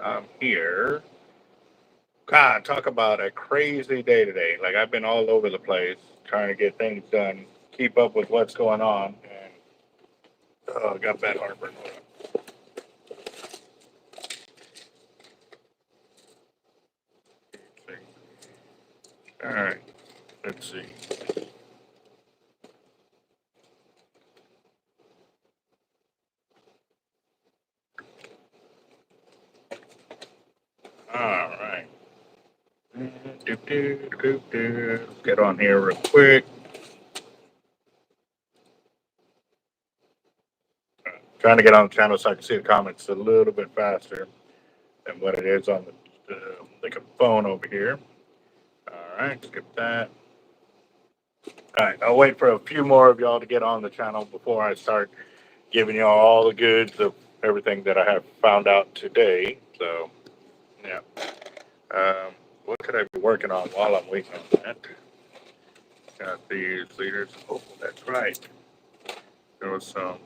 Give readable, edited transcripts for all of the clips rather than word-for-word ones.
I'm here. God, talk about a crazy day today. Like, I've been all over the place trying to get things done, keep up with what's going on, and I got bad heartburn. All right, let's see. All right. Let's get on here real quick. Trying to get on the channel so I can see the comments a little bit faster than what it is on the phone over here. All right, skip that. All right, I'll wait for a few more of y'all to get on the channel before I start giving y'all all the goods of everything that I have found out today. So, yeah. What could I be working on while I'm waiting on that? Got these leaders. Oh, that's right. There was some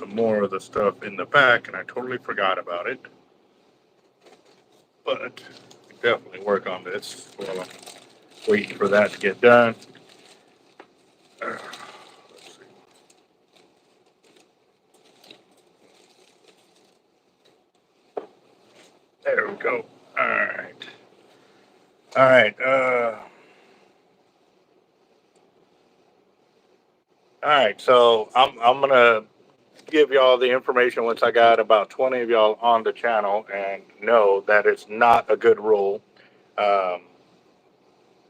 more of the stuff in the back, and I totally forgot about it. But definitely work on this while I'm waiting for that to get done. Let's see. There we go. All right. All right. All right. So I'm gonna give y'all the information once I got about 20 of y'all on the channel, and know that it's not a good rule, um,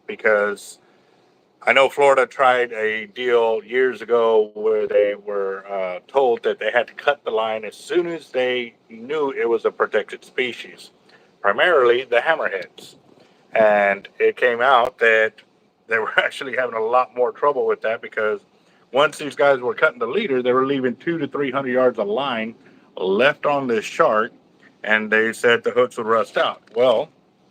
because I know Florida tried a deal years ago where they were told that they had to cut the line as soon as they knew it was a protected species, primarily the hammerheads. And it came out that they were actually having a lot more trouble with that, because once these guys were cutting the leader, they were leaving 200 to 300 yards of line left on this shark, and they said the hooks would rust out. Well,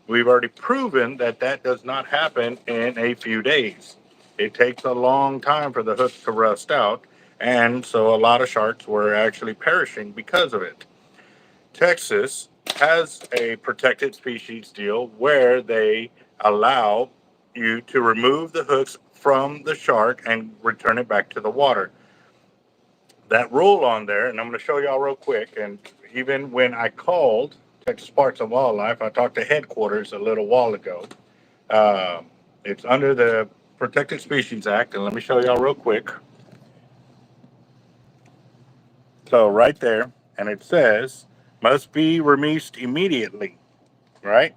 we've already proven that that does not happen in a few days. It takes a long time for the hooks to rust out, and so a lot of sharks were actually perishing because of it. Texas has a protected species deal where they allow you to remove the hooks from the shark and return it back to the water. That rule on there, and I'm going to show y'all real quick, and even when I called Texas Parks and Wildlife, I talked to headquarters a little while ago. It's under the Protected Species Act, and let me show y'all real quick. So right there, and it says, must be released immediately, right?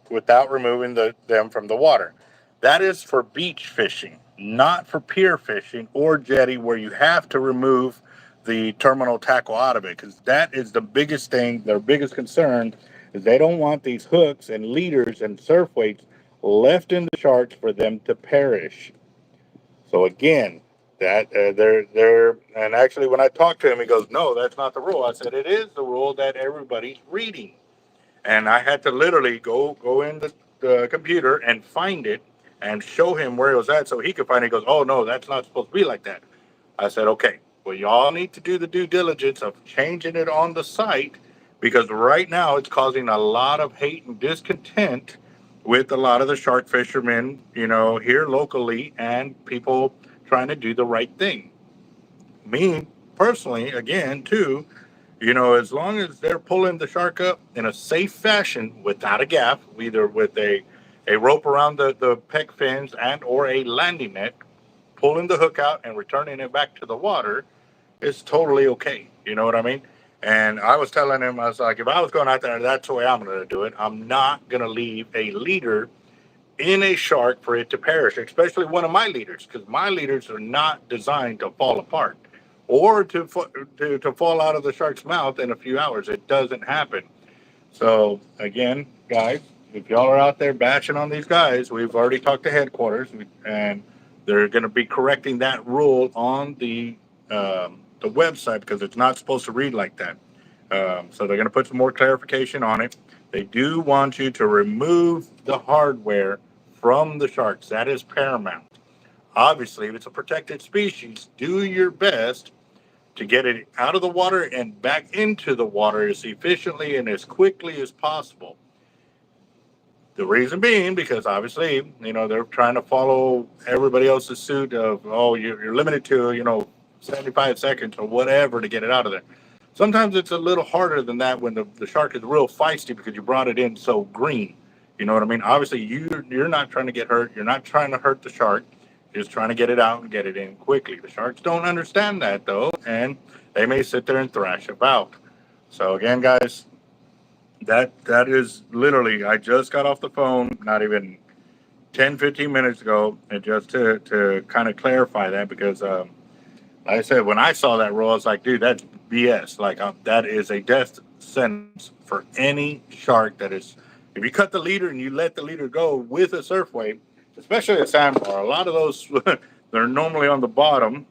Without removing them from the water. That is for beach fishing, not for pier fishing or jetty, where you have to remove the terminal tackle out of it, because that is the biggest thing. Their biggest concern is they don't want these hooks and leaders and surf weights left in the sharks for them to perish. So again, that they're and actually when I talked to him, he goes, "No, that's not the rule." I said, "It is the rule that everybody's reading." And I had to literally go in the computer and find it and show him where it was at so he could find it. He goes, "Oh no, that's not supposed to be like that." I said, "Okay, well, y'all need to do the due diligence of changing it on the site, because right now it's causing a lot of hate and discontent with a lot of the shark fishermen, here locally, and people trying to do the right thing." Me personally, again, too, as long as they're pulling the shark up in a safe fashion without a gaff, either with a rope around the pec fins and or a landing net, pulling the hook out and returning it back to the water is totally okay. You know what I mean? And I was telling him, I was like, if I was going out there, that's the way I'm going to do it. I'm not going to leave a leader in a shark for it to perish, especially one of my leaders, because my leaders are not designed to fall apart or to fall out of the shark's mouth in a few hours. It doesn't happen. So again, guys, if y'all are out there bashing on these guys, we've already talked to headquarters, and they're going to be correcting that rule on the website, because it's not supposed to read like that. So they're going to put some more clarification on it. They do want you to remove the hardware from the sharks. That is paramount. Obviously, if it's a protected species, do your best to get it out of the water and back into the water as efficiently and as quickly as possible. The reason being, because obviously, they're trying to follow everybody else's suit of, oh, you're limited to, 75 seconds or whatever to get it out of there. Sometimes it's a little harder than that when the shark is real feisty because you brought it in so green. You know what I mean? Obviously, you're not trying to get hurt. You're not trying to hurt the shark. You're just trying to get it out and get it in quickly. The sharks don't understand that, though, and they may sit there and thrash about. So, again, guys, that is literally, I just got off the phone, not even 10, 15 minutes ago, and just to kind of clarify that, because like I said, when I saw that rule, I was like, dude, that's BS. Like, that is a death sentence for any shark that is, if you cut the leader and you let the leader go with a surf wave, especially a sandbar, a lot of those, they're normally on the bottom,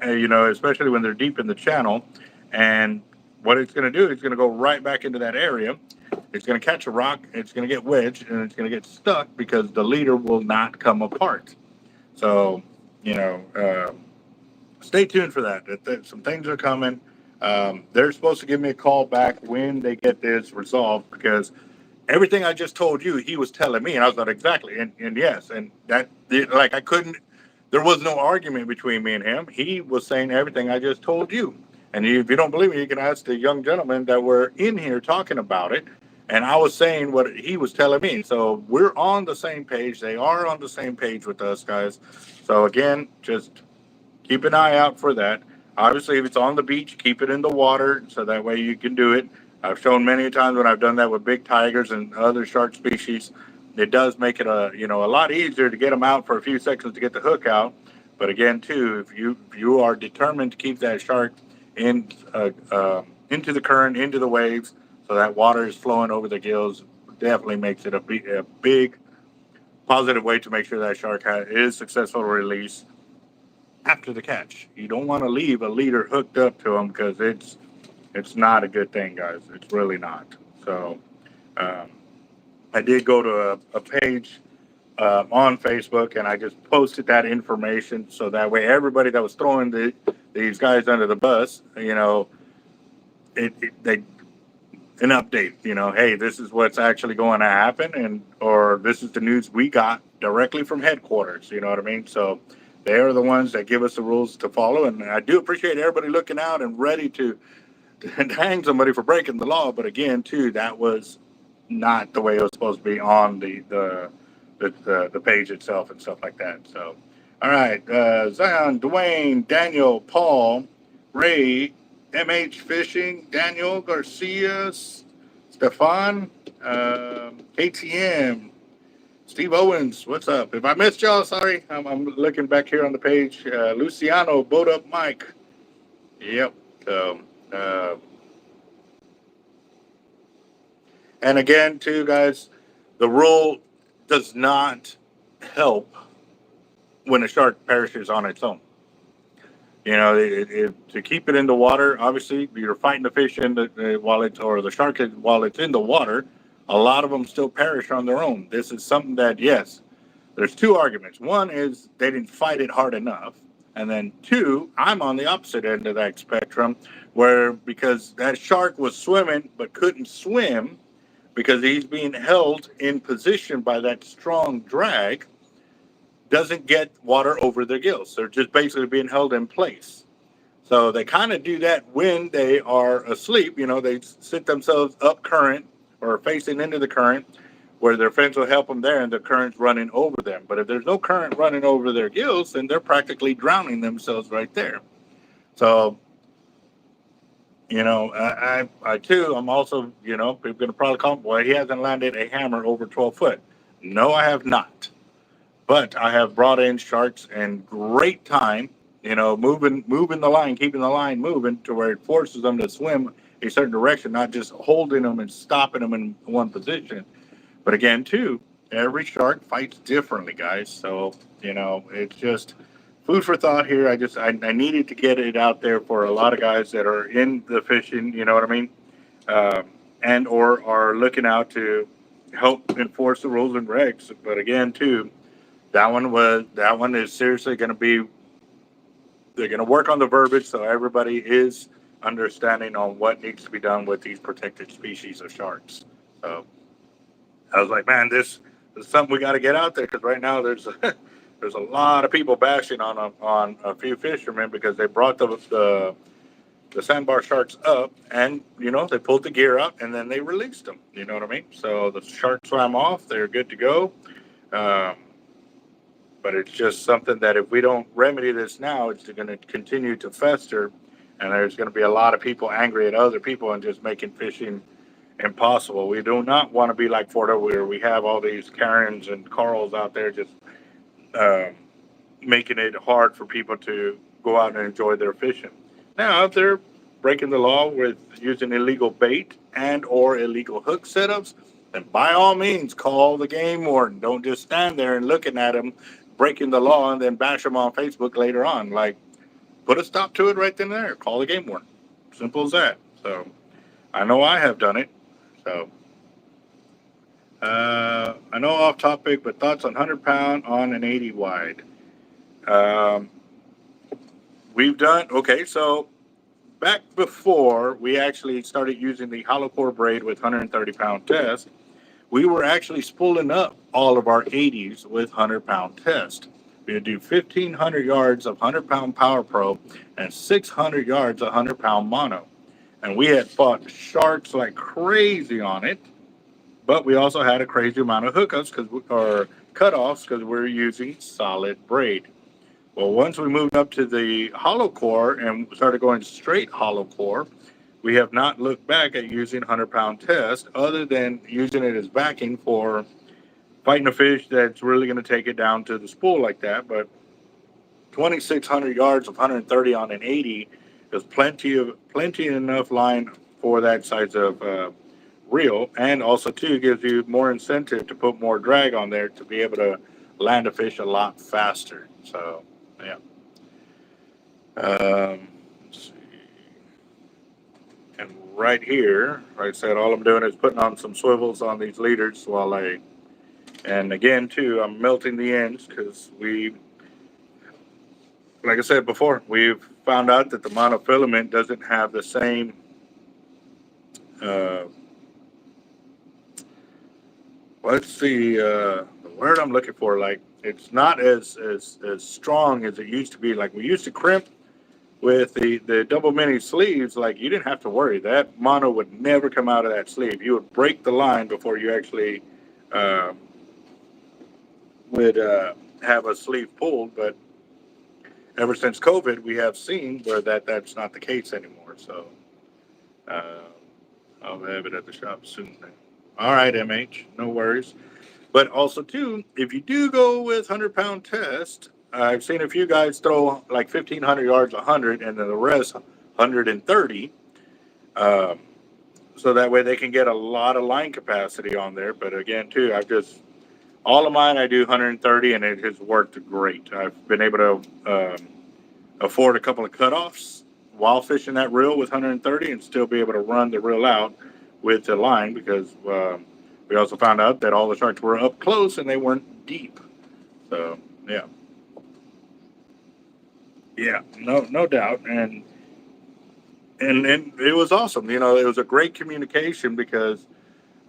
especially when they're deep in the channel. And what it's going to do, it's going to go right back into that area. It's going to catch a rock, it's going to get wedged, and it's going to get stuck because the leader will not come apart. So, stay tuned for that. Some things are coming. They're supposed to give me a call back when they get this resolved, because everything I just told you, he was telling me, and I was like, exactly. And yes, and that, like, there was no argument between me and him. He was saying everything I just told you. And if you don't believe me, you can ask the young gentlemen that were in here talking about it. And I was saying what he was telling me. So we're on the same page. They are on the same page with us, guys. So again, just keep an eye out for that. Obviously, if it's on the beach, keep it in the water so that way you can do it. I've shown many times when I've done that with big tigers and other shark species. It does make it a lot easier to get them out for a few seconds to get the hook out. But again, too, if you are determined to keep that shark in into the current, into the waves, so that water is flowing over the gills, definitely makes it a big positive way to make sure that shark is successful release after the catch. You don't want to leave a leader hooked up to them, because it's not a good thing, guys. It's really not. So I did go to a page on Facebook, and I just posted that information so that way everybody that was throwing these guys under the bus, they an update, hey, this is what's actually going to happen, or this is the news we got directly from headquarters. You know what I mean? So they are the ones that give us the rules to follow, and I do appreciate everybody looking out and ready to hang somebody for breaking the law. But again, too, that was not the way it was supposed to be on the page itself and stuff like that. So, all right, Zion, Dwayne, Daniel, Paul, Ray, MH Fishing, Daniel Garcia, Stefan, KTM, Steve Owens, what's up? If I missed y'all, sorry. I'm looking back here on the page. Luciano, Boat Up Mike. Yep. So, and again, too, guys, the rule does not help when a shark perishes on its own. To keep it in the water, obviously, you're fighting the fish while it's in the water. A lot of them still perish on their own. This is something that, yes, there's two arguments. One is they didn't fight it hard enough. And then two, I'm on the opposite end of that spectrum, where because that shark was swimming but couldn't swim because he's being held in position by that strong drag, doesn't get water over their gills. They're just basically being held in place. So they kind of do that when they are asleep. They sit themselves up current or facing into the current, where their fins will help them there and the current's running over them. But if there's no current running over their gills, then they're practically drowning themselves right there. So, I too, I'm also, people are going to probably call him, well, he hasn't landed a hammer over 12 foot. No, I have not. But I have brought in sharks in great time, moving the line, keeping the line moving to where it forces them to swim a certain direction, not just holding them and stopping them in one position. But again, too, every shark fights differently, guys. So, it's just food for thought here. I needed to get it out there for a lot of guys that are in the fishing, you know what I mean? And or are looking out to help enforce the rules and regs. But again, too, that one is seriously going to be they're going to work on the verbiage so everybody is understanding on what needs to be done with these protected species of sharks. So I was like, man, this is something we got to get out there, because right now there's a, there's a lot of people bashing on a few fishermen because they brought the sandbar sharks up, and they pulled the gear out and then they released them. You know what I mean? So the sharks swam off; they're good to go. Um, but it's just something that if we don't remedy this now, it's going to continue to fester, and there's going to be a lot of people angry at other people and just making fishing impossible. We do not want to be like Florida, where we have all these Karens and Carls out there just um, making it hard for people to go out and enjoy their fishing. Now, if they're breaking the law with using illegal bait and or illegal hook setups, then by all means call the game warden. Don't just stand there and looking at them breaking the law and then bash them on Facebook later on. Like, put a stop to it right then and there. Call the game warden. Simple as that. So I know I have done it. So I know off topic, but thoughts on 100-pound on an 80 wide. Um, we've done okay. So back before we actually started using the hollow core braid with 130-pound test, we were actually spooling up all of our 80s with 100-pound test. We would do 1,500 yards of 100-pound power probe and 600 yards of 100-pound mono. And we had fought sharks like crazy on it, but we also had a crazy amount of hookups or cutoffs because we're using solid braid. Well, once we moved up to the hollow core and started going straight hollow core, we have not looked back at using 100-pound test other than using it as backing for fighting a fish that's really going to take it down to the spool like that. But 2,600 yards of 130 on an 80 is plenty enough line for that size of reel, and also too gives you more incentive to put more drag on there to be able to land a fish a lot faster. So yeah. Let's see. And right here, like I said, all I'm doing is putting on some swivels on these leaders and again too, I'm melting the ends because like I said before, we've found out that the monofilament doesn't have the same uh, what's the word I'm looking for? Like, it's not as strong as it used to be. Like, we used to crimp with the double mini sleeves. Like, you didn't have to worry. That mono would never come out of that sleeve. You would break the line before you actually uh, would have a sleeve pulled. But ever since COVID, we have seen where that's not the case anymore. So uh, I'll have it at the shop soon. All right, MH, no worries. But also, too, if you do go with 100-pound test, I've seen a few guys throw like 1,500 yards, 100, and then the rest 130. Um, so that way they can get a lot of line capacity on there. But again, too, all of mine, I do 130, and it has worked great. I've been able to afford a couple of cutoffs while fishing that reel with 130 and still be able to run the reel out with the line because we also found out that all the sharks were up close and they weren't deep. So yeah, no doubt, and it was awesome. It was a great communication because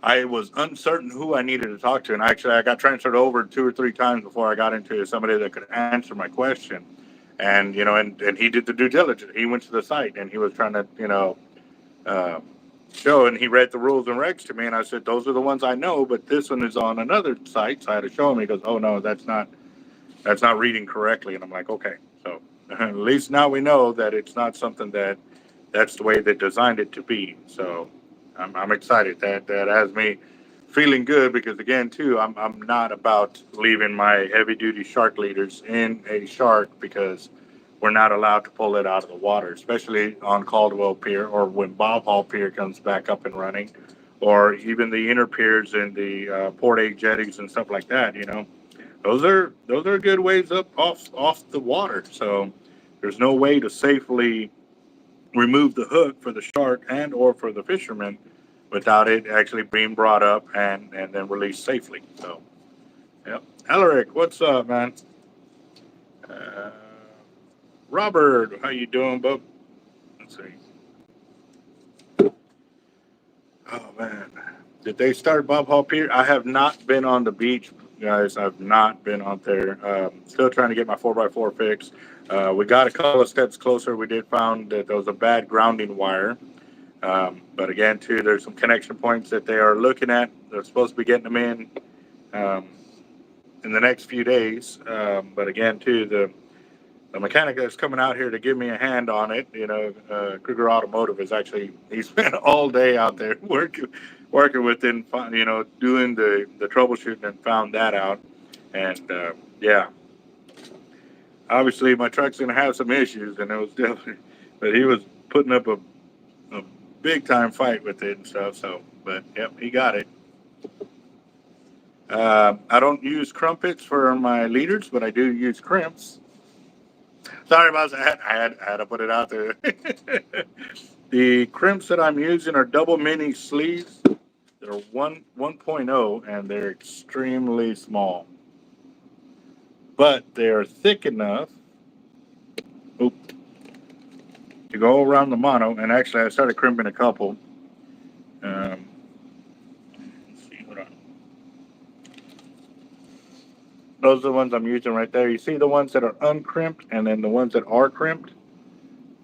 I was uncertain who I needed to talk to, and actually I got transferred over 2 or 3 times before I got into somebody that could answer my question. And and he did the due diligence. He went to the site and he was trying to uh, show, and he read the rules and regs to me, and I said, those are the ones I know, but this one is on another site. So I had to show him. He goes, oh no, that's not reading correctly. And I'm like, okay. So at least now we know that it's not something that's the way they designed it to be. So I'm excited. That has me feeling good because again too, I'm not about leaving my heavy duty shark leaders in a shark because we're not allowed to pull it out of the water, especially on Caldwell Pier or when Bob Hall Pier comes back up and running, or even the inner piers and the Port A jetties and stuff like that. Those are good ways up off the water. So there's no way to safely remove the hook for the shark and or for the fisherman without it actually being brought up and then released safely. So, yep. Alaric, what's up, man? Uh, Robert, how you doing, bub? Let's see. Oh man, did they start Bob Hop here? I have not been on the beach, guys. I've not been out there. Still trying to get my 4x4 fixed. We got a couple of steps closer. We did found that there was a bad grounding wire. But again, too, there's some connection points that they are looking at. They're supposed to be getting them um, in the next few days. But again, too, the mechanic that's coming out here to give me a hand on it, Kruger Automotive is actually, he spent all day out there working within, doing the troubleshooting and found that out. And yeah, obviously my truck's going to have some issues, and it was definitely, but he was putting up a big time fight with it and stuff. So, but yep, he got it. I don't use crumpets for my leaders, but I do use crimps. Sorry about that. I had to put it out there. The crimps that I'm using are double mini sleeves. They're 1.0 and they're extremely small, but they're thick enough oop, to go around the mono. And actually, I started crimping a couple. Um, let's see, hold on. Those are the ones I'm using right there. You see the ones that are uncrimped and then the ones that are crimped.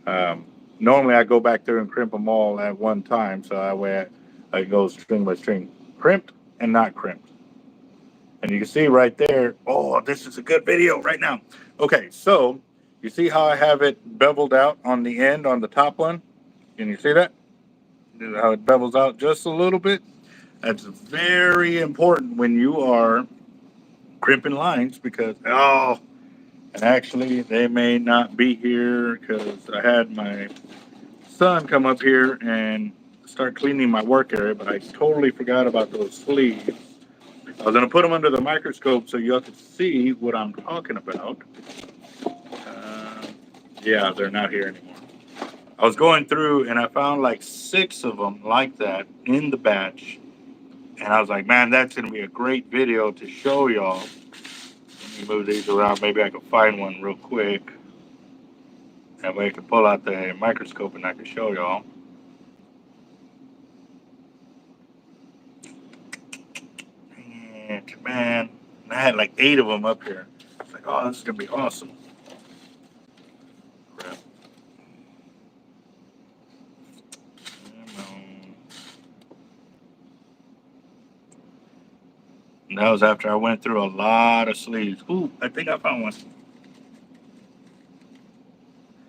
Um, Normally, I go back there and crimp them all at one time, so that way I go string by string, crimped and not crimped. And you can see right there. Oh, this is a good video right now. Okay, so you see how I have it beveled out on the end on the top one? Can you see that? How it bevels out just a little bit? That's very important when you are crimping lines because, oh, and actually they may not be here because I had my son come up here and start cleaning my work area, but I totally forgot about those sleeves. I was going to put them under the microscope so you all could see what I'm talking about. Uh, yeah, they're not here anymore. I was going through and I found like 6 of them like that in the batch. And I was like, man, that's going to be a great video to show y'all. Let me move these around. Maybe I can find one real quick. That way I can pull out the microscope and I can show y'all. And man, I had like 8 of them up here. It's like, oh, this is going to be awesome. Crap. And that was after I went through a lot of sleeves. Ooh, I think I found one.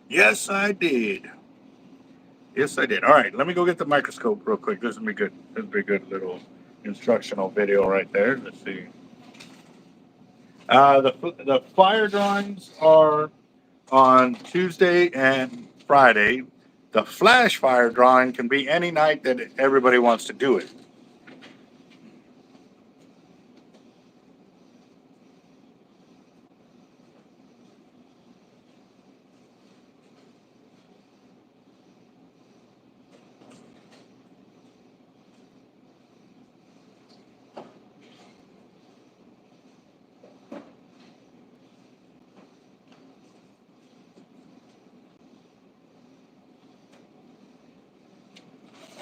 Yes, I did. Yes, I did. All right, let me go get the microscope real quick. This will be good. This will be a good little instructional video right there. Let's see. The fire drawings are on Tuesday and Friday. The flash fire drawing can be any night that everybody wants to do it.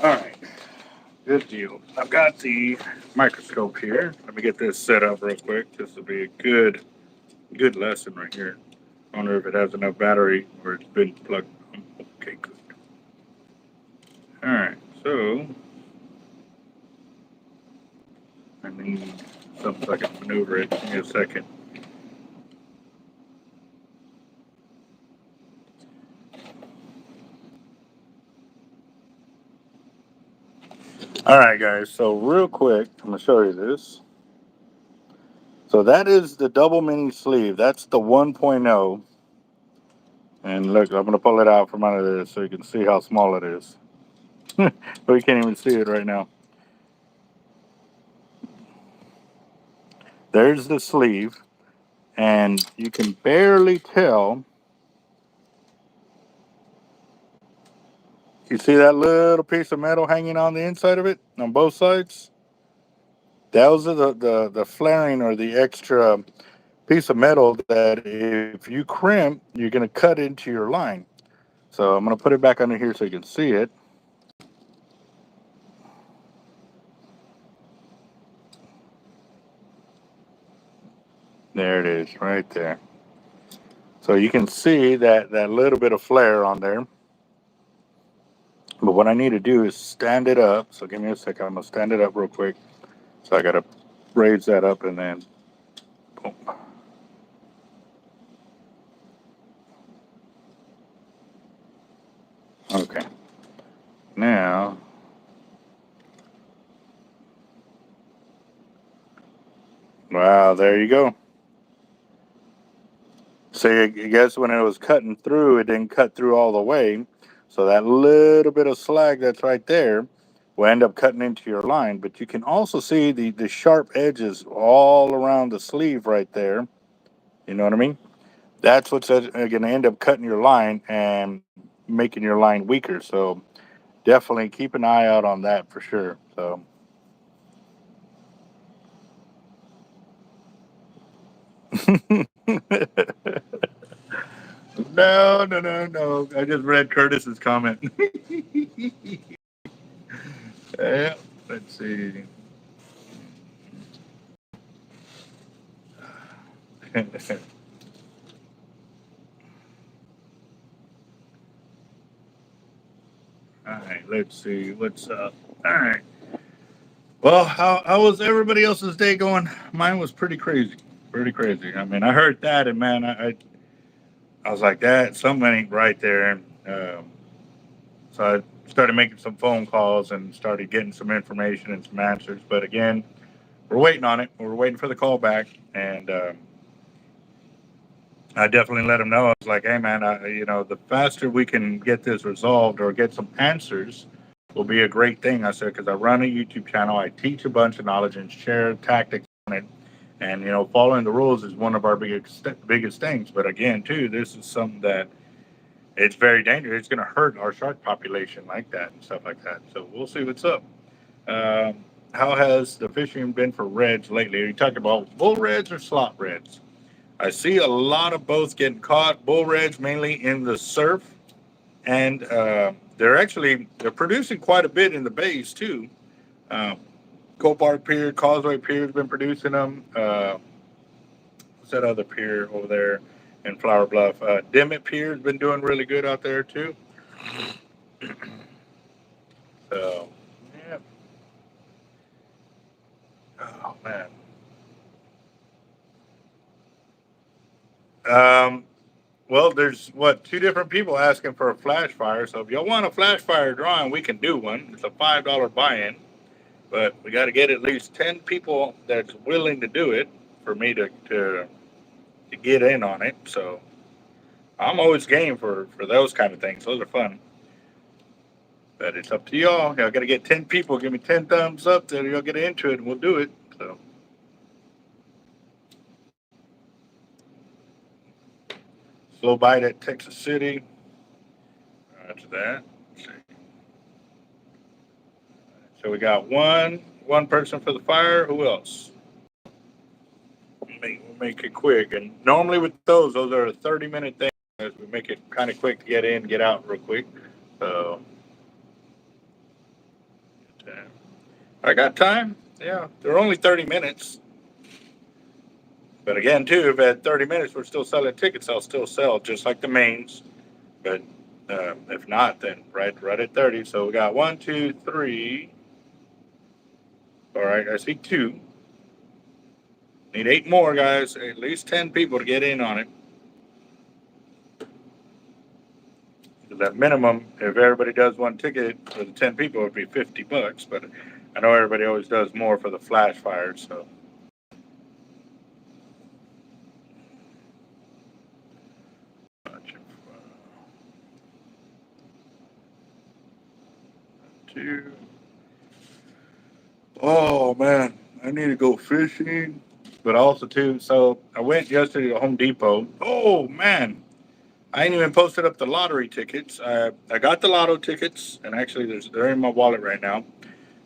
All right, good deal. I've got the microscope here. Let me get this set up real quick. This will be a good lesson right here. I wonder if it has enough battery or it's been plugged. Okay, good. All right, so I need something so I can maneuver it. Give me a second. All right, guys. So real quick, I'm gonna show you this. So that is the double mini sleeve. That's the 1.0. And look, I'm gonna pull it out from under this so you can see how small it is. But you can't even see it right now. There's the sleeve, and you can barely tell. You see that little piece of metal hanging on the inside of it on both sides? Those are the flaring or the extra piece of metal that if you crimp, you're going to cut into your line. So I'm going to put it back under here so you can see it. There it is, right there. So you can see that little bit of flare on there. But what I need to do is stand it up. So give me a second. I'm going to stand it up real quick. So I got to raise that up and then boom. Okay. Now, wow, there you go. So I guess when it was cutting through, it didn't cut through all the way. So that little bit of slag that's right there will end up cutting into your line. But you can also see the sharp edges all around the sleeve right there. You know what I mean? That's what's going to end up cutting your line and making your line weaker. So definitely keep an eye out on that for sure. So. No, no, no, no. I just read Curtis's comment. Yeah, let's see. All right, let's see what's up. All right. Well, how was everybody else's day going? Mine was pretty crazy. Pretty crazy. I mean, I heard that, and man, I was like, that something ain't right there. So I started making some phone calls and started getting some information and some answers. But again, we're waiting on it. We're waiting for the call back, and I definitely let them know. I was like, hey, man, the faster we can get this resolved or get some answers will be a great thing. I said, because I run a YouTube channel, I teach a bunch of knowledge and share tactics on it. And, following the rules is one of our biggest things. But again, too, this is something that it's very dangerous. It's going to hurt our shark population like that and stuff like that. So we'll see what's up. How has the fishing been for reds lately? Are you talking about bull reds or slot reds? I see a lot of both getting caught. Bull reds mainly in the surf, and they're producing quite a bit in the bays too. Um, Copart Pier, Causeway Pier has been producing them. What's that other pier over there in Flower Bluff? Dimmitt Pier has been doing really good out there too. So, yeah. Oh man. Um, well, there's two different people asking for a flash fire. So if y'all want a flash fire drawing, we can do one. It's a $5 buy-in, but we got to get at least 10 people that's willing to do it for me to get in on it. So I'm always game for those kind of things. Those are fun. But it's up to y'all. Y'all got to get 10 people. Give me 10 thumbs up that y'all get into it, and we'll do it. So slow bite at Texas City. Roger that. Let's see. So we got one person for the fire. Who else? Make it quick. And normally with those are a 30-minute thing. We make it kind of quick to get in, get out real quick. So I got time. Yeah, they're only 30 minutes. But again, too, if at 30 minutes we're still selling tickets, I'll still sell just like the mains. But if not, then right at 30. So we got 1, 2, 3. All right, I see 2. Need 8 more, guys. At least 10 people to get in on it. That minimum, if everybody does one ticket for the 10 people, it would be $50. But I know everybody always does more for the flash fires. So two. Oh man, I need to go fishing. But also too, so I went yesterday to Home Depot. Oh man, I ain't even posted up the lottery tickets. I got the lotto tickets, and actually they're in my wallet right now.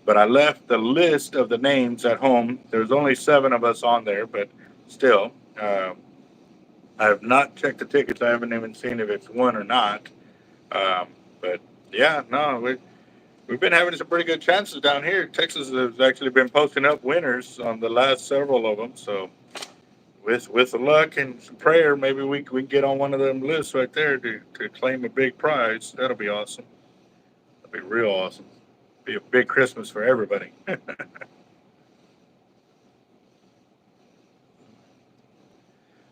But I left the list of the names at home. There's only 7 of us on there, but still, Um, I have not checked the tickets. I haven't even seen if it's won or not. But yeah, no, we've been having some pretty good chances down here. Texas has actually been posting up winners on the last several of them. So with some luck and some prayer, maybe we can get on one of them lists right there to claim a big prize. That'll be awesome. That'll be real awesome. Be a big Christmas for everybody.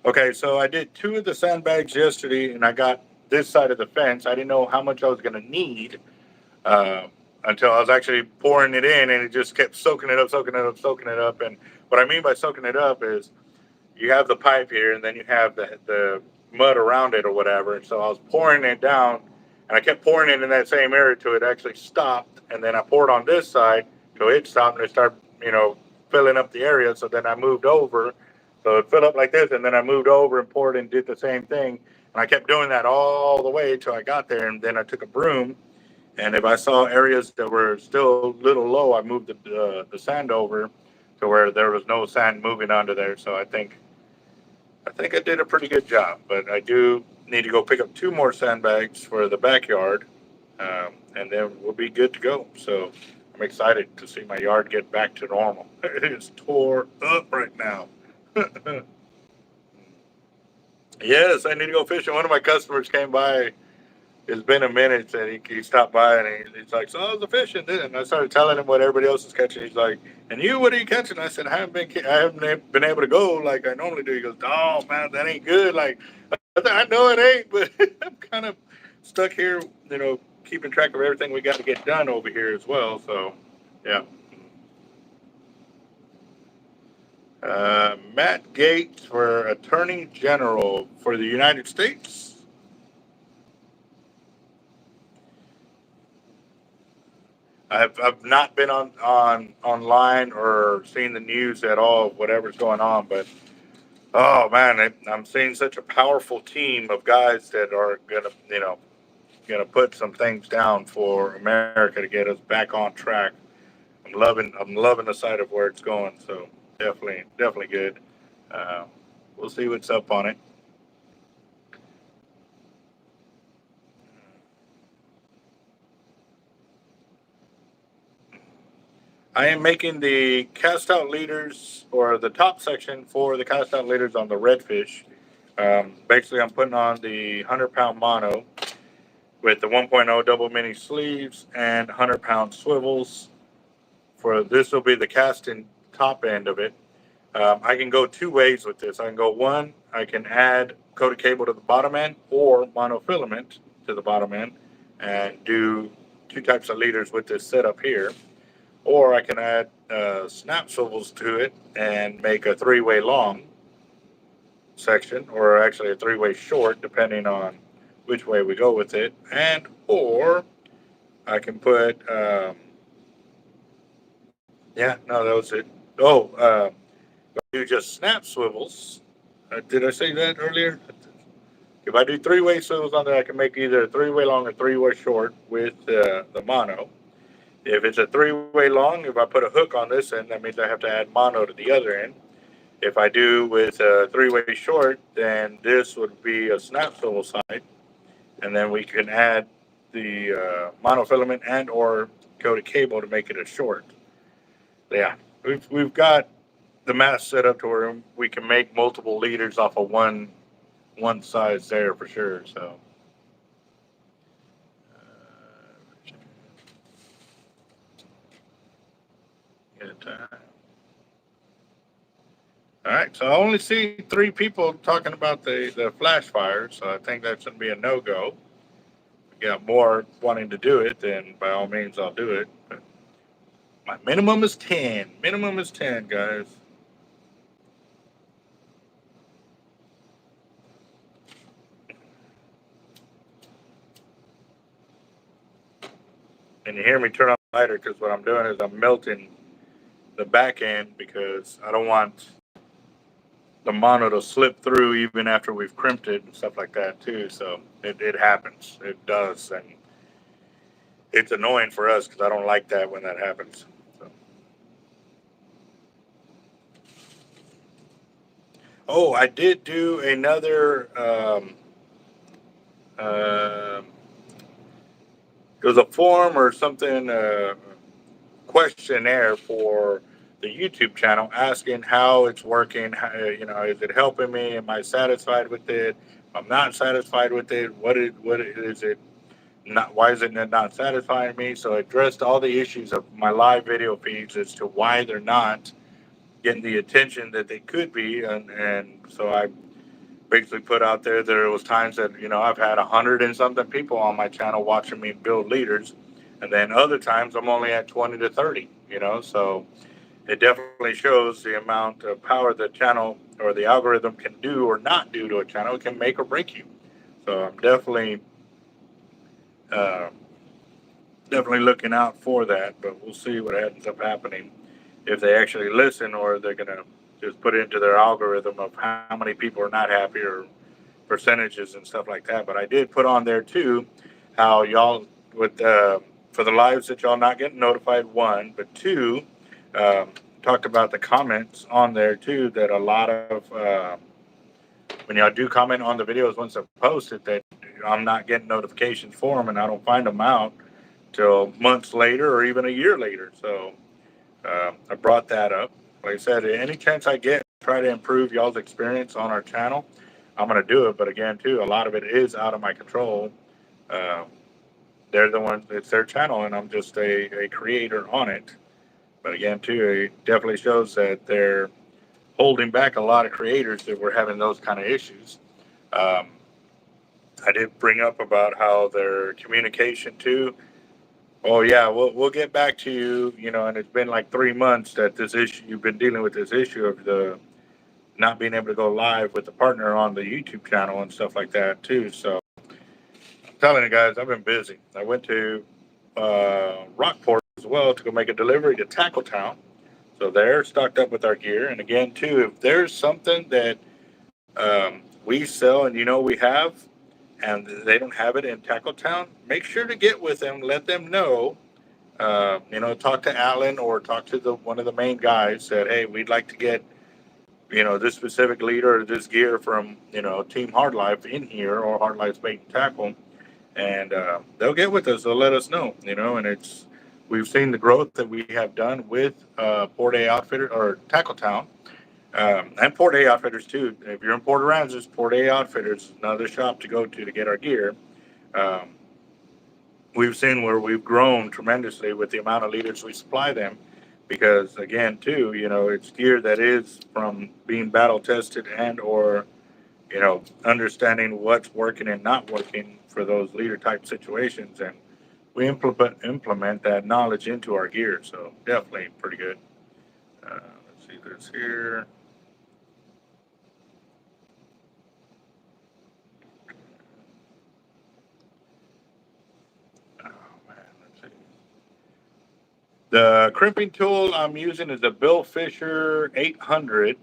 Okay, so I did two of the sandbags yesterday, and I got this side of the fence. I didn't know how much I was going to need uh, until I was actually pouring it in, and it just kept soaking it up, soaking it up, soaking it up. And what I mean by soaking it up is you have the pipe here, and then you have the mud around it or whatever. And so I was pouring it down, and I kept pouring it in that same area till it actually stopped. And then I poured on this side till it stopped, and it started, filling up the area. So then I moved over. So it filled up like this, and then I moved over and poured and did the same thing. And I kept doing that all the way until I got there. And then I took a broom, and if I saw areas that were still a little low, I moved the sand over to where there was no sand moving onto there. So I think I did a pretty good job, but I do need to go pick up two more sandbags for the backyard, and then we'll be good to go. So I'm excited to see my yard get back to normal. It is tore up right now. Yes, I need to go fishing. One of my customers came by. It's been a minute, and he stopped by, and he's like, "So how's the fishing?" And I started telling him what everybody else is catching. He's like, "And you, what are you catching?" I said, I haven't been able to go like I normally do." He goes, "Oh man, that ain't good." Like I know it ain't, but I'm kind of stuck here, keeping track of everything we got to get done over here as well. So, yeah. Matt Gates for Attorney General for the United States. I've not been on online or seen the news at all of whatever's going on, but oh man, I'm seeing such a powerful team of guys that are gonna put some things down for America to get us back on track. I'm loving the sight of where it's going. So definitely good. Uh, we'll see what's up on it. I am making the cast out leaders or the top section for the cast out leaders on the redfish. Basically, I'm putting on the 100-pound mono with the 1.0 double mini sleeves and 100-pound swivels. For this will be the casting top end of it. I can go two ways with this. I can go one, I can add coated cable to the bottom end or monofilament to the bottom end and do two types of leaders with this setup here. Or I can add snap swivels to it and make a three-way long section, or actually a three-way short, depending on which way we go with it. And or I can put, yeah, no, that was it. Oh, do just snap swivels. Did I say that earlier? If I do three-way swivels on there, I can make either a three-way long or three-way short with the mono. If it's a three-way long, if I put a hook on this end, that means I have to add mono to the other end. If I do with a three-way short, then this would be a snap swivel side, and then we can add the monofilament and or coated cable to make it a short. Yeah, we've got the mast set up to where we can make multiple liters off of one size there for sure. So, good time. All right, so I only see three people talking about the flash fire, so I think that's going to be a no go. We got more wanting to do it, then by all means I'll do it. But my minimum is 10. Minimum is 10, guys. And you hear me turn on the lighter because what I'm doing is I'm melting the back end because I don't want the mono to slip through even after we've crimped it and stuff like that too. So it happens. It does. And it's annoying for us because I don't like that when that happens. So. Oh, I did do another. Uh, it was a form or something, questionnaire for the YouTube channel, asking how it's working. How, is it helping me? Am I satisfied with it? If I'm not satisfied with it, what is it? Not why is it not satisfying me? So I addressed all the issues of my live video feeds as to why they're not getting the attention that they could be, and so I basically put out there was times that I've had 100 and something people on my channel watching me build leaders, and then other times I'm only at 20 to 30. So it definitely shows the amount of power the channel or the algorithm can do or not do to a channel. It can make or break you. So I'm uh, definitely looking out for that, but we'll see what ends up happening if they actually listen, or they're gonna just put it into their algorithm of how many people are not happy or percentages and stuff like that. But I did put on there too how y'all with for the lives that y'all not getting notified. One, but two, um, talked about the comments on there too. That a lot of when y'all do comment on the videos once they're posted, that I'm not getting notifications for them, and I don't find them out till months later or even a year later. So I brought that up. Like I said, any chance I get, try to improve y'all's experience on our channel. I'm going to do it. But again, too, a lot of it is out of my control. Uh, they're the ones, it's their channel, and I'm just a creator on it. But again, too, it definitely shows that they're holding back a lot of creators that were having those kind of issues. Um, I did bring up about how their communication, too. Oh yeah, we'll get back to you. And it's been like 3 months that this issue you've been dealing with this issue of the not being able to go live with the partner on the YouTube channel and stuff like that too. So I'm telling you guys, I've been busy. I went to Rockport as well to go make a delivery to Tackletown. So they're stocked up with our gear. And again, too, if there's something that we sell and we have, and they don't have it in Tackletown, make sure to get with them. Let them know. Talk to Alan or talk to the one of the main guys. That hey, we'd like to get this specific leader or this gear from Team Hard Life in here or Hard Life Bait and Tackle, and they'll get with us. They'll let us know. And we've seen the growth that we have done with Port A Outfitter or Tackle Town. And Port A Outfitters too. If you're in Port Aransas, Port A Outfitters is another shop to go to get our gear. Um, we've seen where we've grown tremendously with the amount of leaders we supply them, because again too it's gear that is from being battle tested and or understanding what's working and not working for those leader type situations, and we implement that knowledge into our gear. So definitely pretty good. Let's see this here. Oh man, let's see. The crimping tool I'm using is a Bill Fisher 800,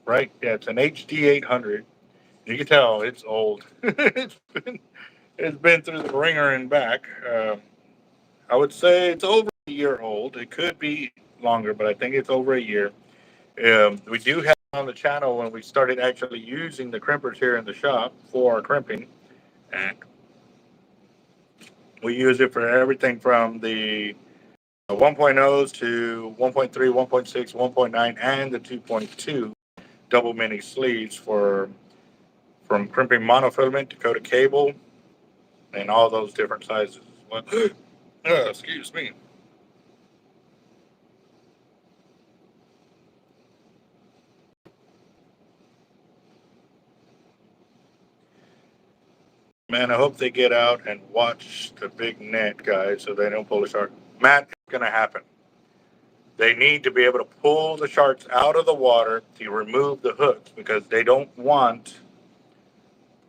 right? Yeah, it's an HD 800. You can tell it's old. It's been through the ringer and back. I would say it's over a year old. It could be longer, but I think it's over a year. We do have on the channel when we started actually using the crimpers here in the shop for our crimping, and we use it for everything from the 1.0s to 1.3, 1.6, 1.9, and the 2.2 double mini sleeves for from crimping monofilament to coated cable and all those different sizes as well. Excuse me. Man, I hope they get out and watch the big net, guys, so they don't pull the shark. Matt, it's going to happen. They need to be able to pull the sharks out of the water to remove the hooks, because they don't want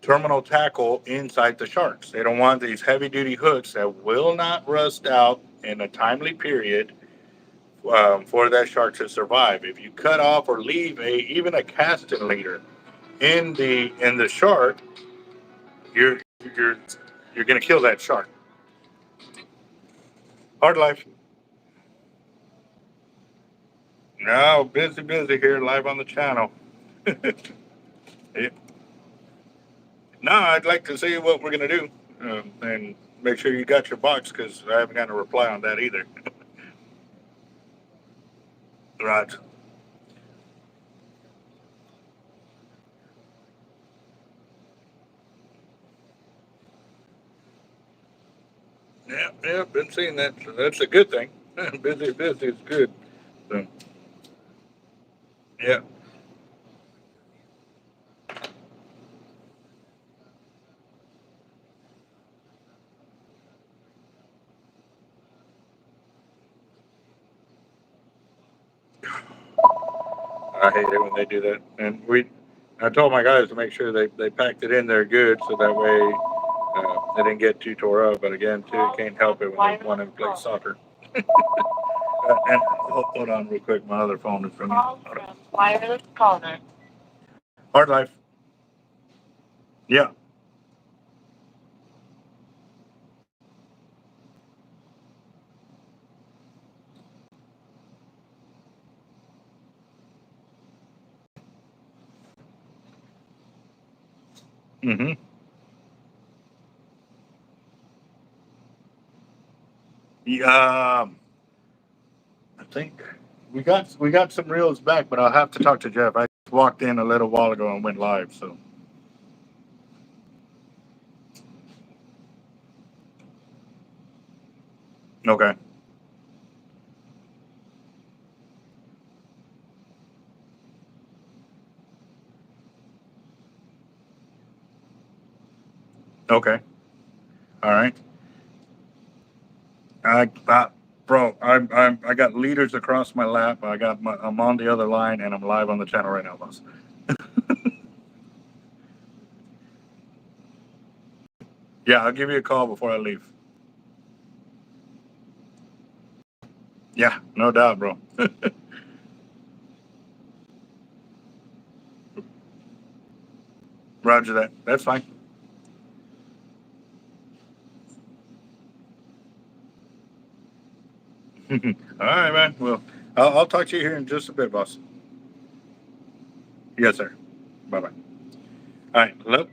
terminal tackle inside the sharks. They don't want these heavy duty hooks that will not rust out in a timely period for that shark to survive. If you cut off or leave even a casting leader in the shark, you're you're you're going to kill that shark. Hard life. No, busy here, live on the channel. Yeah. No, I'd like to see what we're gonna do, and make sure you got your box because I haven't gotten a reply on that either. Right. Yeah, yeah, been seeing that. So that's a good thing. Busy is good. So, yeah. I hate it when they do that. And I told my guys to make sure they packed it in there good so that way they didn't get too tore up. But again, too, you can't help it when they want to play soccer. And hold on real quick. My other phone is ringing. Wireless caller. Hard life. Yeah. Mm-hmm. Yeah. I think we got some reels back, but I'll have to talk to Jeff. I walked in a little while ago and went live. So okay. Okay. All right. I bro, I got leaders across my lap. I'm on the other line and I'm live on the channel right now, boss. Yeah, I'll give you a call before I leave. Yeah, no doubt, bro. Roger that. That's fine. All right, man. Well, I'll talk to you here in just a bit, boss. Yes, sir. Bye bye. All right. Hello.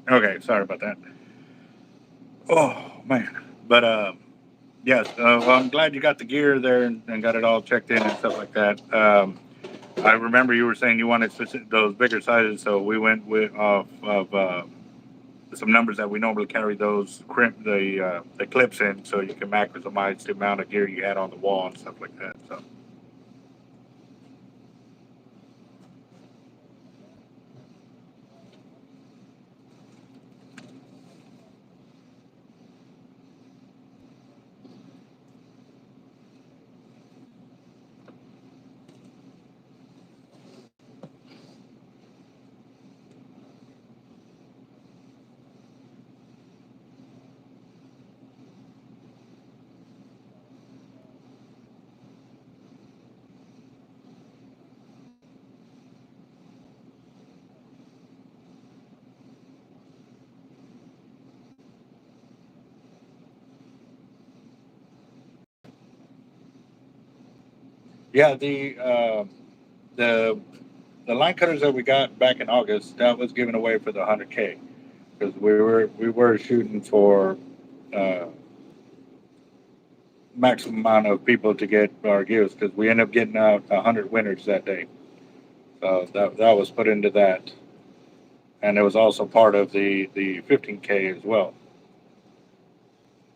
Okay. Sorry about that. Oh man. But yes. Well, I'm glad you got the gear there and got it all checked in and stuff like that. I remember you were saying you wanted those bigger sizes, so we went with off of some numbers that we normally carry those crimp the clips in, so you can maximize the amount of gear you had on the wall and stuff like that. So yeah, the the line cutters that we got back in August that was given away for the 100K because we were shooting for uh, maximum amount of people to get our gifts because we ended up getting out 100 winners that day. So that was put into that, and it was also part of the 15K as well.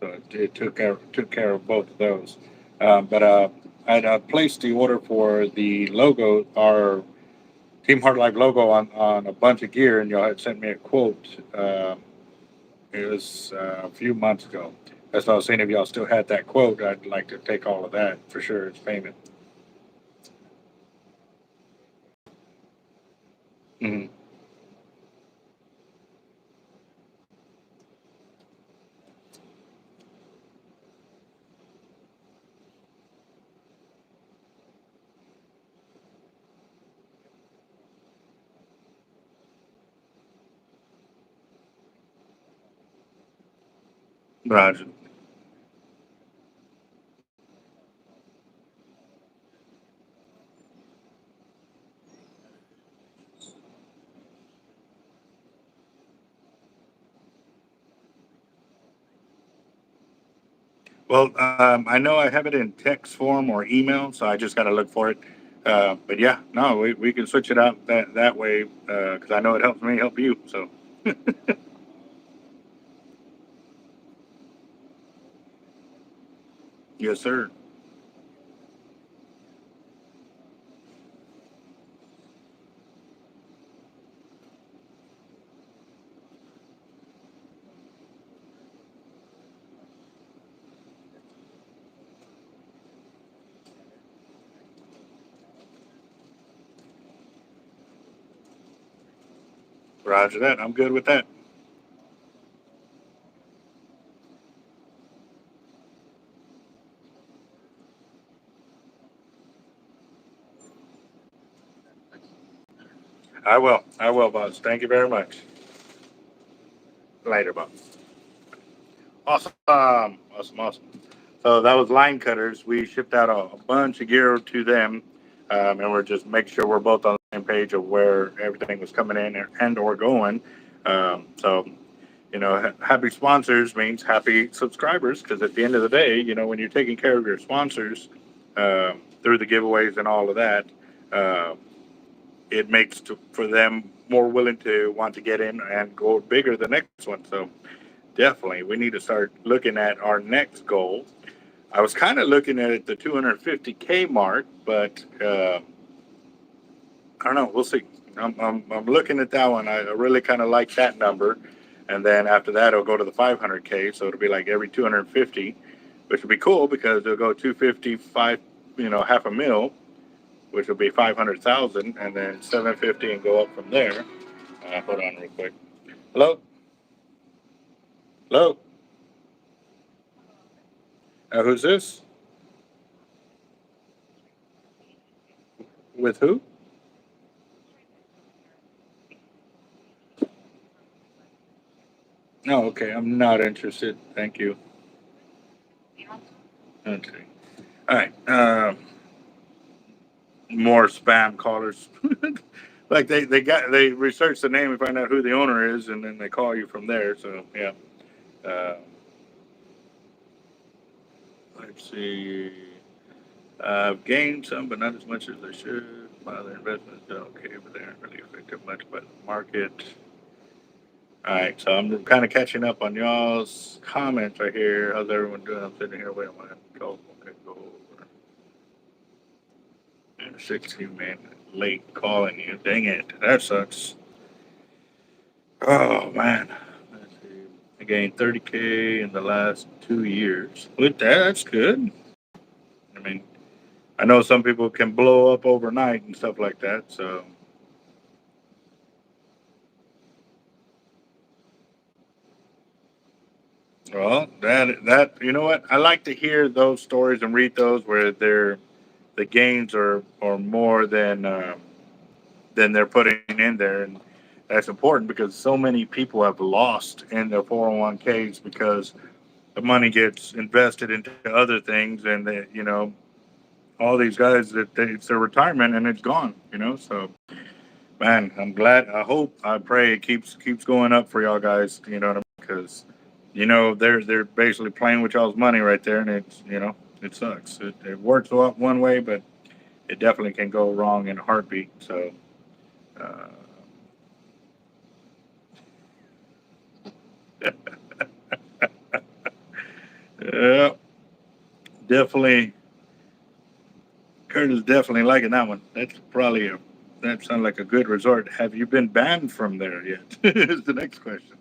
So it took care of both of those. But I placed the order for the logo, our Team Heart Life logo on a bunch of gear, and y'all had sent me a quote. It was a few months ago. That's why I was saying if y'all still had that quote, I'd like to take all of that for sure. It's payment. Mm-hmm. Roger. Well, I know I have it in text form or email, so I just got to look for it. But yeah, no, we can switch it out that way because I know it helps me help you. So yes, sir. Roger that. I'm good with that. I will. I will, boss. Thank you very much. Later, boss. Awesome. Awesome. Awesome. So that was line cutters. We shipped out a bunch of gear to them, and we're just making sure we're both on the same page of where everything was coming in and or going. So happy sponsors means happy subscribers because at the end of the day, when you're taking care of your sponsors through the giveaways and all of that, uh, it makes for them more willing to want to get in and go bigger the next one. So definitely, we need to start looking at our next goal. I was kind of looking at the 250K mark, but I don't know. We'll see. I'm looking at that one. I really kind of like that number. And then after that, it'll go to the 500K. So it'll be like every 250, which would be cool because it'll go 255, half a mil, which will be 500,000, and then 750 and go up from there. Hold on real quick. Hello? Hello? Who's this? With who? No, okay. I'm not interested. Thank you. Okay. All right. More spam callers. Like they research the name and find out who the owner is, and then they call you from there. So yeah. Uh, let's see. I've gained some, but not as much as I should. My other investments done okay, but they aren't really affected much by the market. All right, so I'm kind of catching up on y'all's comments right here. How's everyone doing? I'm sitting here waiting on my call. Okay, go over. And 16 minutes late calling you. Dang it, that sucks. Oh man. Let's see. I gained 30K in the last 2 years. With that, that's good. I mean, I know some people can blow up overnight and stuff like that. So, well, that you know what? I like to hear those stories and read those where the gains are more than they're putting in there, and that's important because so many people have lost in their 401ks because the money gets invested into other things, and all these guys it's their retirement and it's gone. So man, I'm glad. I hope, I pray it keeps going up for y'all guys. You know what I mean? Because they're basically playing with y'all's money right there, and it's it sucks. It works one way, but it definitely can go wrong in a heartbeat. So. Uh, yeah, definitely. Kurt is definitely liking that one. That sounds like a good resort. Have you been banned from there yet? Is the next question.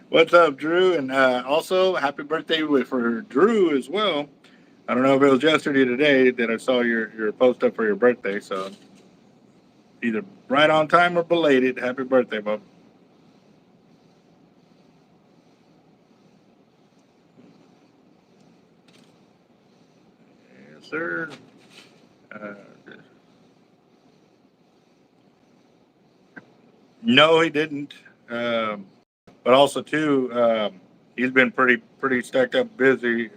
What's up, Drew? And also, happy birthday for Drew as well. I don't know if it was yesterday or today that I saw your post up for your birthday. So either right on time or belated. Happy birthday, Bob. Yes, sir. Uh, no, he didn't. Um, but also too, he's been pretty stacked up, busy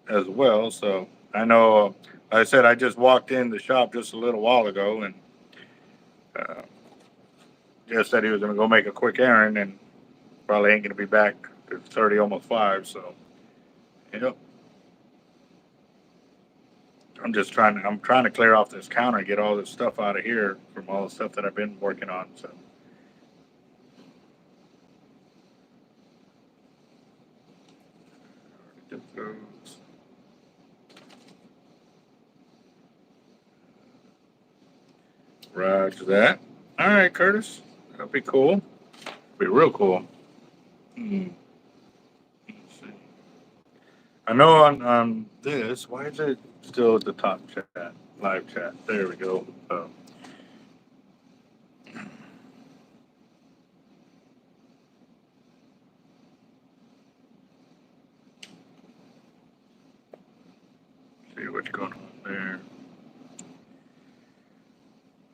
as well. So I know. Like I said I just walked in the shop just a little while ago, and uh, just said he was going to go make a quick errand, and probably ain't going to be back It's already almost 5, so yep. I'm trying to clear off this counter and get all this stuff out of here from all the stuff that I've been working on. So roger that. All right, Curtis. That'll be cool. Be real cool. Hmm. Let's see. I know on this, why is it still at the top chat? Live chat. There we go. See what's going on there.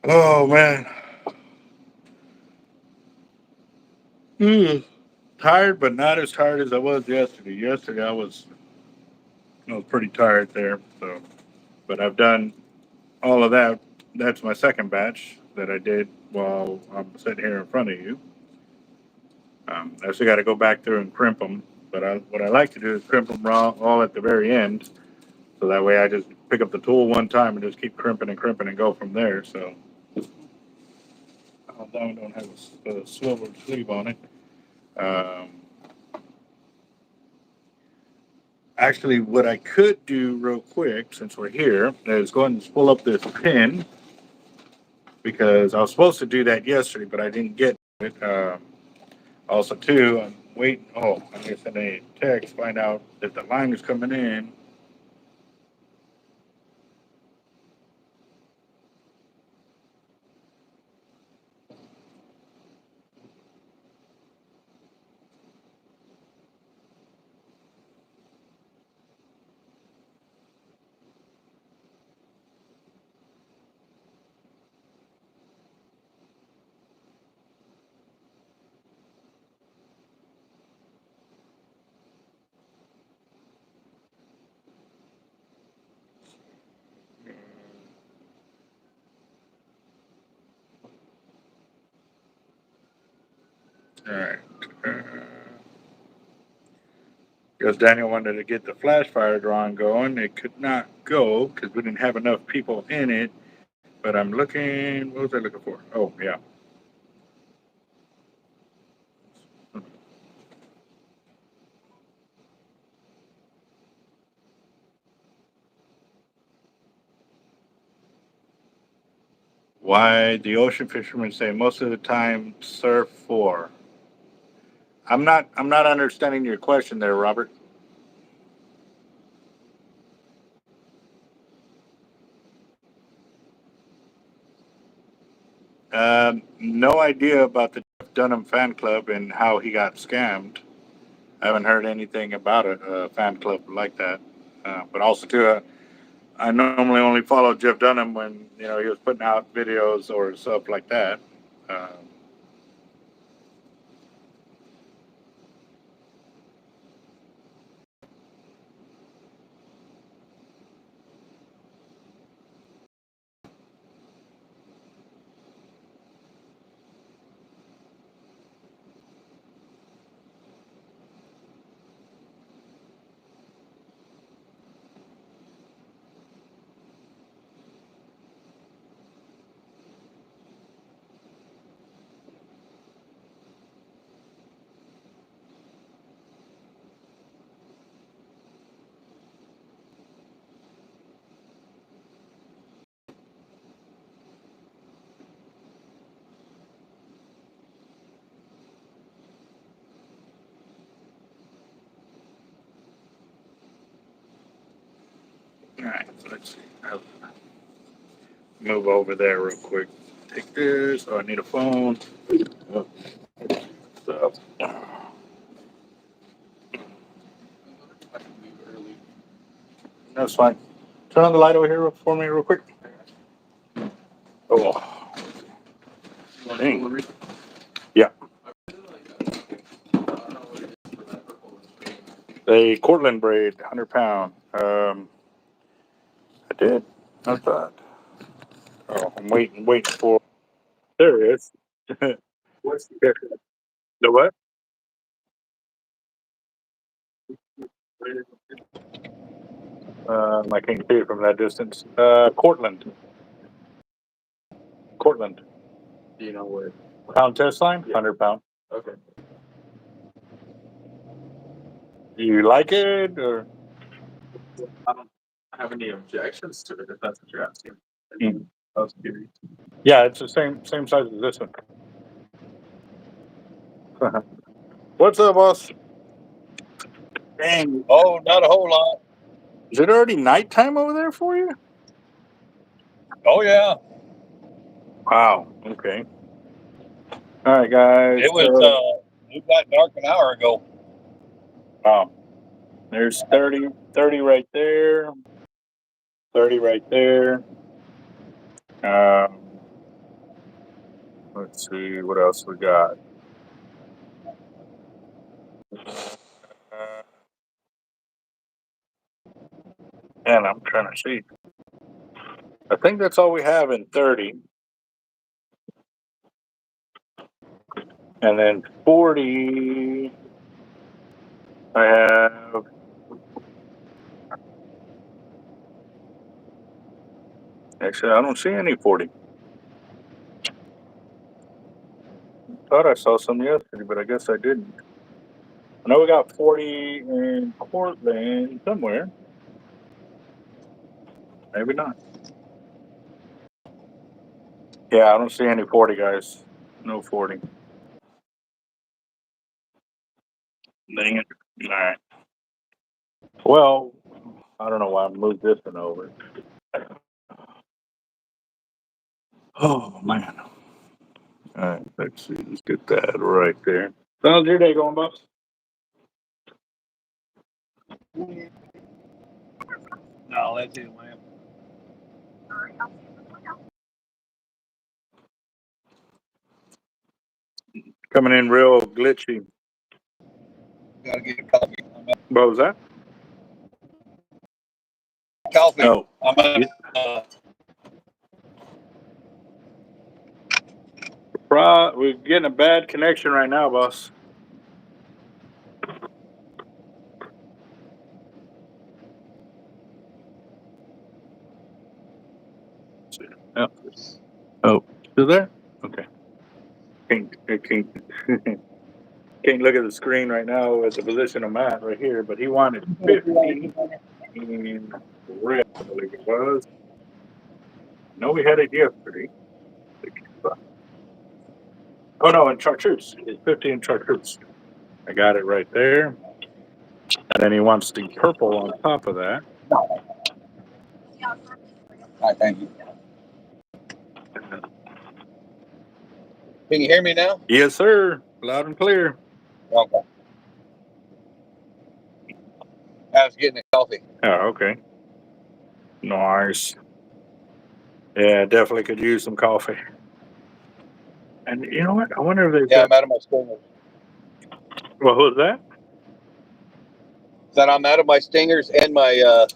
Oh man. Tired, but not as tired as I was yesterday. Yesterday I was pretty tired there. So, but I've done all of that. That's my second batch that I did while I'm sitting here in front of you. I still got to go back through and crimp them. But what I like to do is crimp them raw all at the very end, so that way I just pick up the tool one time and just keep crimping and go from there. So that one don't have a swivel sleeve on it. Um, Actually, what I could do real quick, since we're here, is go ahead and pull up this pin, because I was supposed to do that yesterday, but I didn't get it. Also, too, I'm waiting. Oh, I'm going to send a text, find out if the line is coming in. All right. Because Daniel wanted to get the flash fire drawing going. It could not go because we didn't have enough people in it. But I'm looking. What was I looking for? Oh, yeah. Why the ocean fishermen say most of the time surf for. I'm not understanding your question there, Robert. No idea about the Jeff Dunham fan club and how he got scammed. I haven't heard anything about a fan club like that. But also too, I normally only follow Jeff Dunham when he was putting out videos or stuff like that. Uh, all right, so let's see. I'll move over there real quick. Take this. Oh, I need a phone. Oh, so, that's fine. Turn on the light over here for me real quick. Oh, dang. Yeah. A Cortland braid, 100 pound. I did. I thought. Oh, I'm waiting for. There it is. What's the what? I can't see it from that distance. Cortland. Cortland. Do you know where? Pound test line? 100 pound. Okay. Do you like it or? I don't have any objections to it if that's what you're asking. Mm. I was curious. Yeah, it's the same size as this one. What's up, boss? Dang. Oh, not a whole lot. Is it already nighttime over there for you? Oh yeah, Wow. Okay. All right, guys. it was. It got dark an hour ago. Wow. There's 30 right there. 30 right there. Let's see what else we got. And I'm trying to see. I think that's all we have in 30. And then 40, I have. Actually, I don't see any 40. Thought I saw some yesterday, but I guess I didn't. I know we got 40 in Cortland somewhere. Maybe not. Yeah, I don't see any 40, guys. No 40. Dang it. All right. Well, I don't know why I moved this one over. Oh, man. All right, let's see. Let's get that right there. How's your day going, boss? No, that's it, man. Coming in real glitchy. Gotta get a coffee. What was that? Coffee. Oh. I'm We're getting a bad connection right now, boss. Oh, oh, still there? Okay. Can't look at the screen right now at the position I'm at right here, but he wanted 50 in red, I believe it was. No, we had it yesterday. Oh no, in chartreuse. It's 50 in chartreuse. I got it right there. And then he wants the purple on top of that. All right, thank you. Can you hear me now? Yes, sir. Loud and clear. Okay. I was getting a coffee. Oh, okay. Nice. Yeah, definitely could use some coffee. And you know what? I wonder if they've I'm out of my stingers. What was that? I'm out of my stingers and my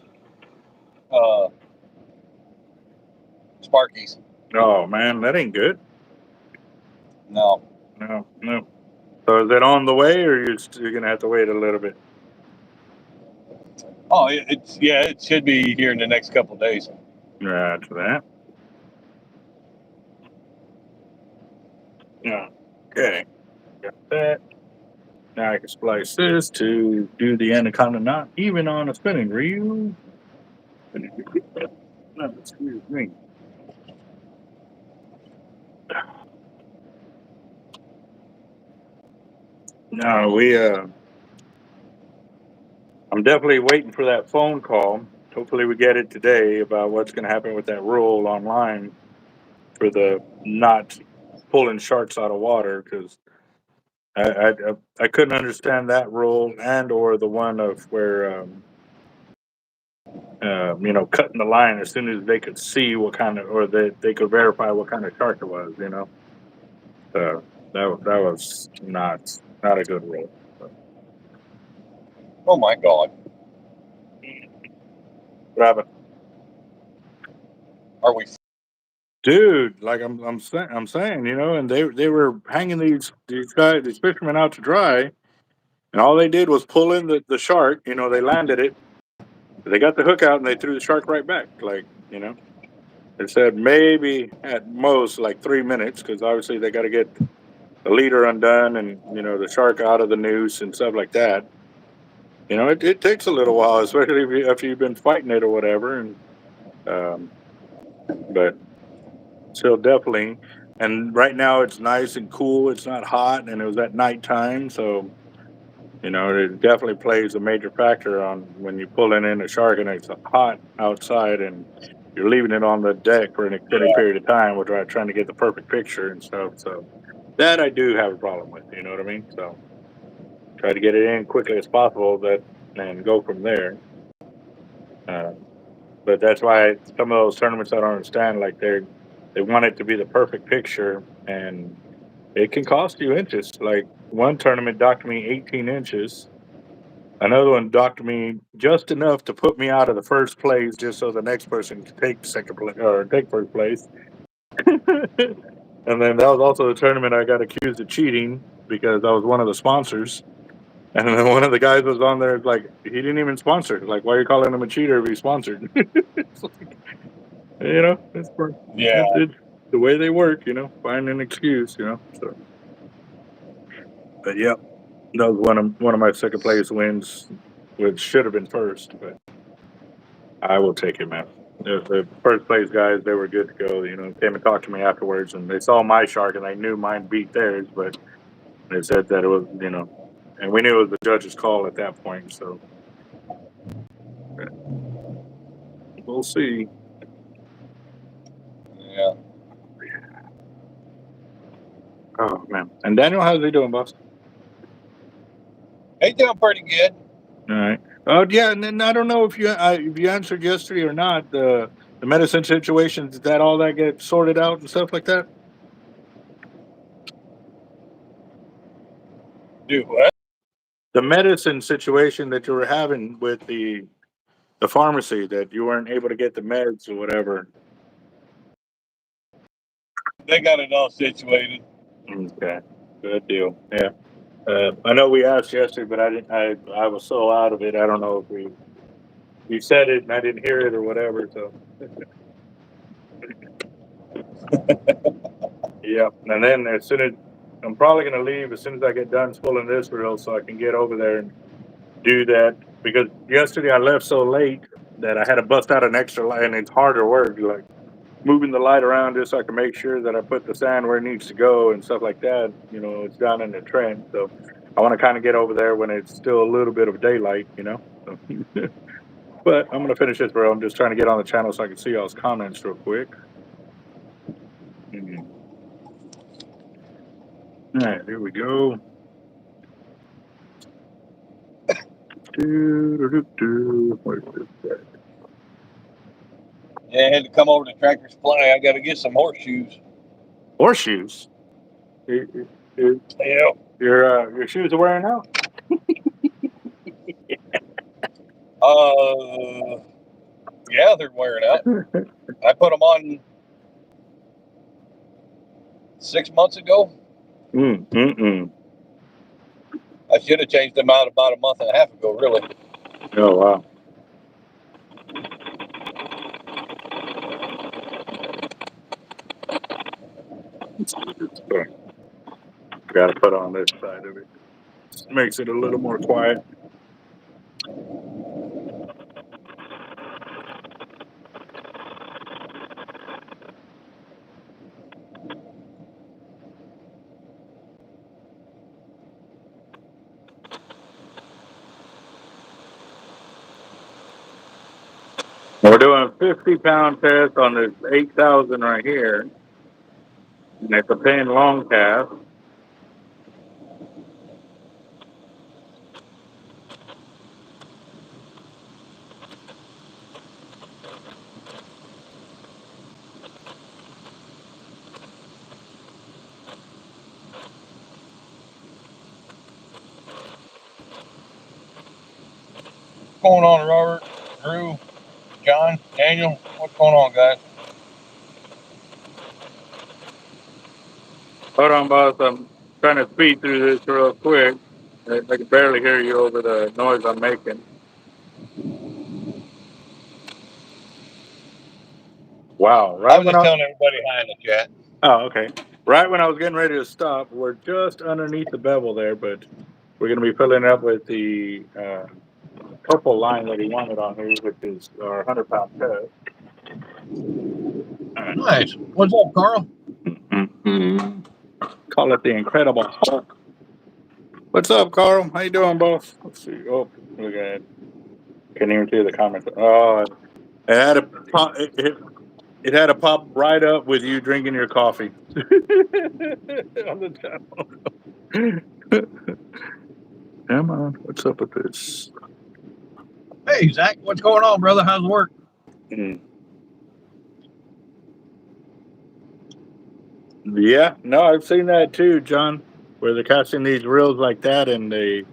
Sparkies. Oh man, that ain't good. No. No. So is it on the way, or you're gonna have to wait a little bit? Oh, it should be here in the next couple of days. Right to that. Yeah. Okay. Got that. Now I can splice this to do the anaconda knot, even on a spinning reel. No, excuse me. No, I'm definitely waiting for that phone call. Hopefully we get it today about what's going to happen with that rule online for the not pulling sharks out of water, because I couldn't understand that rule and or the one of where cutting the line as soon as they could see what kind of, or they could verify what kind of shark it was, So that was not a good rule. Oh my God. Rabbit. Are we? Dude, like I'm saying, and they were hanging these fishermen out to dry, And all they did was pull in the shark. You know, they landed it. They got the hook out and they threw the shark right back. Like, you know, they said maybe at most like 3 minutes because obviously they got to get the leader undone and, you know, the shark out of the noose and stuff like that. You know, it takes a little while, especially if you've been fighting it or whatever. And but still definitely. And right now it's nice and cool. It's not hot, and it was at nighttime, so you know it definitely plays a major factor on when you're pulling in a shark and it's hot outside and you're leaving it on the deck for an extended period of time. We're trying to get the perfect picture and stuff. So that I do have a problem with. You know what I mean? So try to get it in quickly as possible, that and go from there. Uh, but that's why some of those tournaments I don't understand. Like they want it to be the perfect picture, and it can cost you inches. Like one tournament docked me 18 inches. Another one docked me just enough to put me out of the first place, just so the next person could take second place or take first place. And then that was also the tournament I got accused of cheating because I was one of the sponsors. And then one of the guys was on there, like, he didn't even sponsor. Like, why are you calling him a cheater if he sponsored? It's like, you know, Yeah. it's the way they work, you know, find an excuse, you know. So, but yeah, that was one of my second place wins, which should have been first, but I will take it, man. The first place guys, they were good to go. You know, came and talked to me afterwards, and they saw my shark, and they knew mine beat theirs, but they said that it was, you know, and we knew it was the judge's call at that point. So we'll see. Yeah. Oh man! And Daniel, how's he doing, boss? He's doing pretty good. All right. Oh yeah, and then I don't know if you answered yesterday or not. The medicine situation, did that all that get sorted out and stuff like that? Do what? The medicine situation that you were having with the pharmacy, that you weren't able to get the meds or whatever. They got it all situated. Okay, good deal. Yeah, I know we asked yesterday, but I didn't. I was so out of it. I don't know if you said it and I didn't hear it or whatever. So yeah, and then as soon as I'm probably going to leave as soon as I get done spooling this reel, so I can get over there and do that. Because yesterday I left so late that I had to bust out an extra light, and it's harder work, like moving the light around just so I can make sure that I put the sand where it needs to go and stuff like that. You know, it's down in the trench, so I want to kind of get over there when it's still a little bit of daylight. You know. So. But I'm gonna finish this, bro. I'm just trying to get on the channel so I can see y'all's comments real quick. Mm-hmm. All right, here we go. Where's this guy? Yeah, I had to come over to Tractor Supply. I got to get some horseshoes. Horseshoes. Yeah. Your shoes are wearing out. Yeah, they're wearing out. I put them on 6 months ago. I should have changed them out about a month and a half ago, really. Oh wow. Got to put on this side of it. Makes it a little more quiet. We're doing a 50-pound test on this 8,000 right here. And it's a pin long cast. What's going on, Robert, Drew, John, Daniel? What's going on, guys? Hold on, boss. I'm trying to speed through this real quick. I can barely hear you over the noise I'm making. Wow! I was just telling everybody hi in the chat. Oh, okay. Right when I was getting ready to stop, we're just underneath the bevel there, but we're going to be filling it up with the purple line that he wanted on here, which is our 100-pound test. Nice. What's up, Carl? Mm-hmm. Call it the Incredible Hulk. What's up, Carl? How you doing, boss? Let's see. Oh, look at it. Can't even see the comments. Oh, it had a pop. It had a pop right up with you drinking your coffee on the channel. Come on, what's up with this? Hey, Zach. What's going on, brother? How's work? Yeah, no, I've seen that too, John, where they're casting these reels like that, and they,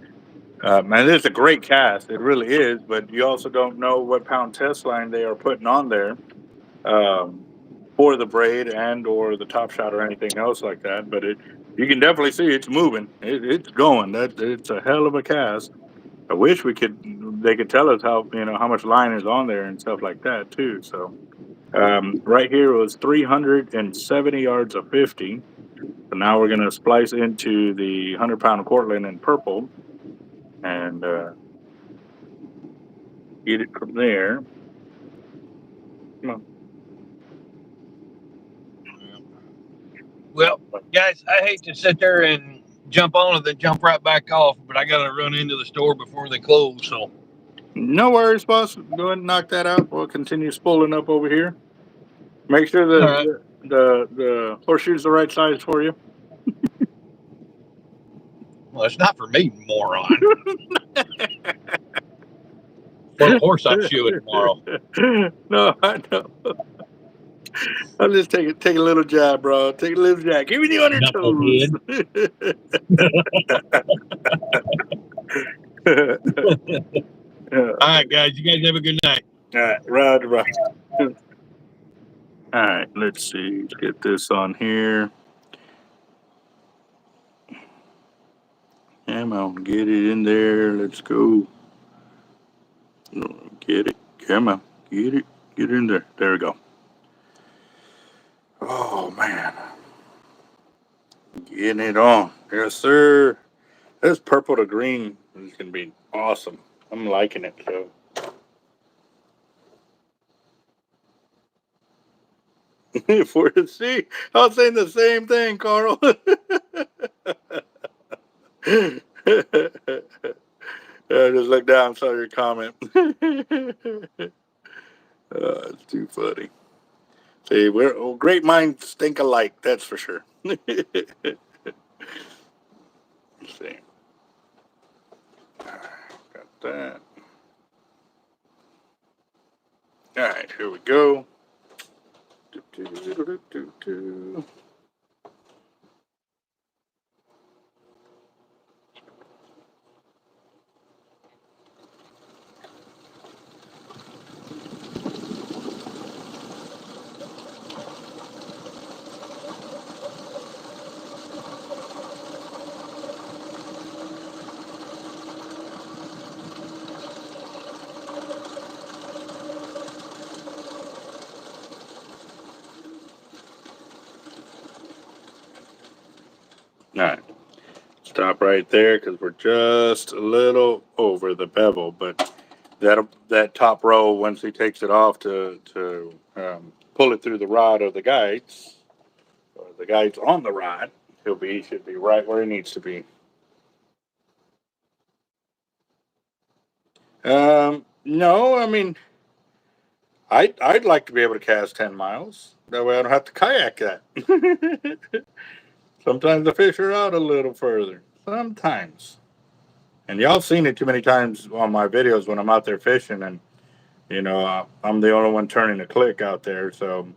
man, it's a great cast. It really is, but you also don't know what pound test line they are putting on there for the braid and or the top shot or anything else like that. But you can definitely see it's moving. It's going. It's a hell of a cast. I wish they could tell us how much line is on there and stuff like that too. So right here was 370 yards of 50. So now we're going to splice into the 100-pound Cortland in purple and get it from there. Come on. Well, guys, I hate to sit there and jump on and then jump right back off, but I got to run into the store before they close. So No worries, boss. Go ahead and knock that out. We'll continue spooling up over here. Make sure the horseshoe's the right size for you. well, it's not for me, moron. What horse I'm shoeing tomorrow. No, I know. I'll just take a little jab, bro. Take a little jab. Give me the undertoes. All right, guys. You guys have a good night. All right, right. All right, let's see. Let's get this on here. Come on, get it in there. Let's go. Get it. Come on, get it. Get in there. There we go. Oh man, getting it on. Yes, sir. This purple to green is gonna be awesome. I'm liking it. So. For the see, I was saying the same thing, Carl. Just look down, saw your comment. It's too funny. See, great minds think alike. That's for sure. Let's see. Got that. All right, here we go. All right. Stop right there because we're just a little over the bevel, but that top row, once he takes it off to pull it through the rod of the guides, or the guides on the rod, he should be right where he needs to be. No, I mean, I'd like to be able to cast 10 miles. That way I don't have to kayak that. Sometimes the fish are out a little further. Sometimes. And y'all have seen it too many times on my videos when I'm out there fishing, and I'm the only one turning the click out there. So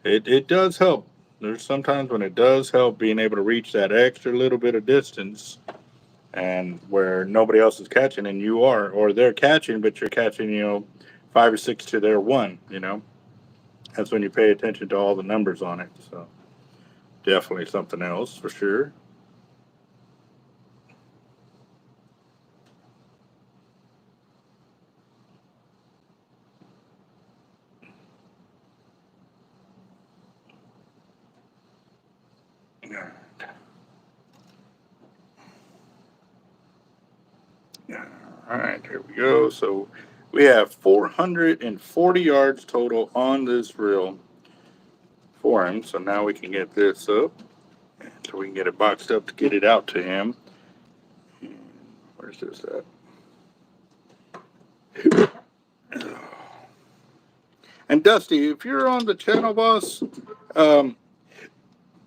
it does help. There's sometimes when it does help being able to reach that extra little bit of distance, and where nobody else is catching and you are, or they're catching, but you're catching 5 or 6 to their 1. That's when you pay attention to all the numbers on it. So definitely something else for sure. All right, there we go. So we have 440 yards total on this reel for him. So now we can get this up, so we can get it boxed up to get it out to him. Where's this at? And Dusty, if you're on the channel, boss,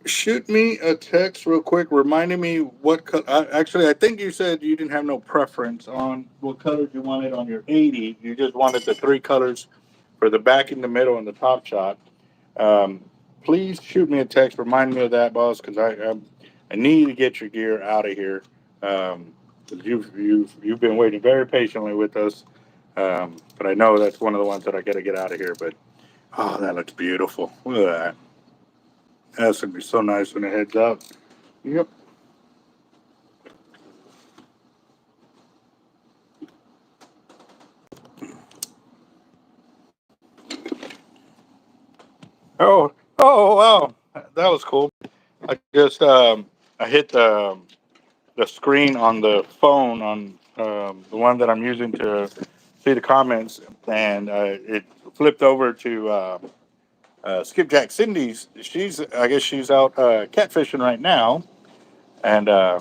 shoot me a text real quick reminding me what color. Actually, I think you said you didn't have no preference on what colors you wanted on your 80. You just wanted the 3 colors for the back, in the middle, and the top shot. Please shoot me a text. Remind me of that, boss, because I need to get your gear out of here. You've been waiting very patiently with us. But I know that's one of the ones that I got to get out of here. But oh, that looks beautiful. Look at that. That's gonna be so nice when it heads up. Yep. Oh, wow. That was cool. I just I hit the screen on the phone on the one that I'm using to see the comments, and it flipped over to Skipjack Cindy's. I guess she's out catfishing right now, and man,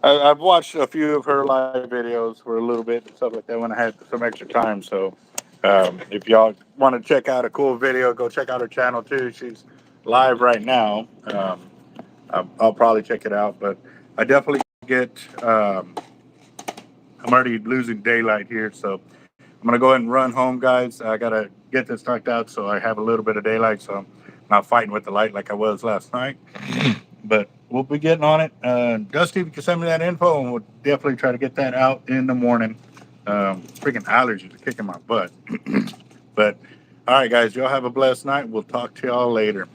I've watched a few of her live videos for a little bit and stuff like that when I had some extra time. So if y'all want to check out a cool video, go check out her channel too. She's live right now. I'll probably check it out, but I definitely get. I'm already losing daylight here, so I'm gonna go ahead and run home, guys. I gotta get this knocked out so I have a little bit of daylight, so I'm not fighting with the light like I was last night. But we'll be getting on it. Dusty, if you can send me that info, and we'll definitely try to get that out in the morning. Freaking allergies are kicking my butt. But all right, guys, y'all have a blessed night. We'll talk to y'all later.